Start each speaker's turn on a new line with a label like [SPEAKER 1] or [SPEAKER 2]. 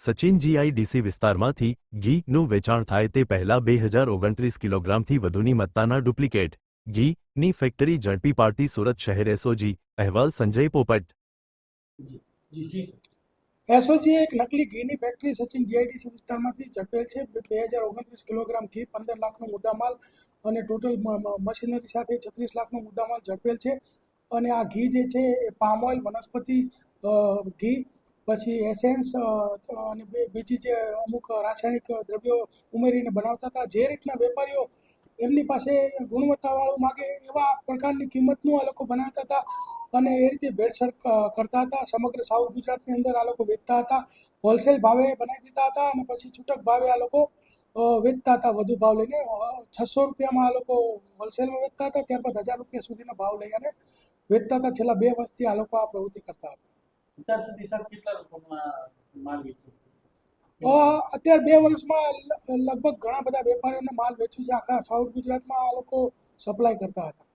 [SPEAKER 1] Sachin GIDC વિસ્તારમાંથી ઘીનું વેચાણ થાય તે પહેલા 2029 કિલોગ્રામથી વધુની મત્તાના ડુપ્લિકેટ ઘીની ફેક્ટરી ઝડપી પાડતી સુરત શહેર એસઓજી। અહેવાલ સંજય પોપટ।
[SPEAKER 2] એસઓજી એક નકલી ઘીની ફેક્ટરી સચિન જીઆઈડીસી વિસ્તારમાંથી ઝડપેલ છે। 2029 કિલોગ્રામ ઘી, 15 લાખનો મુદ્દામાલ અને ટોટલ મશીનરી સાથે 36 લાખનો મુદ્દામાલ ઝડપેલ છે। અને આ ઘી જે છે એ પામ ઓઇલ, વનસ્પતિ ઘી, પછી એસેન્સ અને બીજી જે અમુક રાસાયણિક દ્રવ્યો ઉમેરીને બનાવતા હતા। જે રીતના વેપારીઓ એમની પાસે ગુણવત્તાવાળું માગે એવા પ્રકારની કિંમતનું આ લોકો બનાવતા હતા અને એ રીતે ભેળસેળ કરતા હતા। સમગ્ર સાઉથ ગુજરાતની અંદર આ લોકો વેચતા હતા। હોલસેલ ભાવે બનાવી દેતા હતા અને પછી છૂટક ભાવે આ લોકો વેચતા હતા। વધુ ભાવ લઈને 600 રૂપિયામાં આ લોકો હોલસેલમાં વેચતા હતા, ત્યારબાદ 1000 રૂપિયા સુધીનો ભાવ લઈ અને વેચતા હતા। છેલ્લા 2 વર્ષથી આ લોકો આ પ્રવૃત્તિ કરતા હતા।
[SPEAKER 3] અત્યાર સુધી સર કેટલા લોકોમાં માલ વેચ્યો?
[SPEAKER 2] અત્યારે 2 વર્ષમાં લગભગ ઘણા બધા વેપારીઓને માલ વેચ્યું છે। આખા સાઉથ ગુજરાતમાં આ લોકો સપ્લાય કરતા હતા।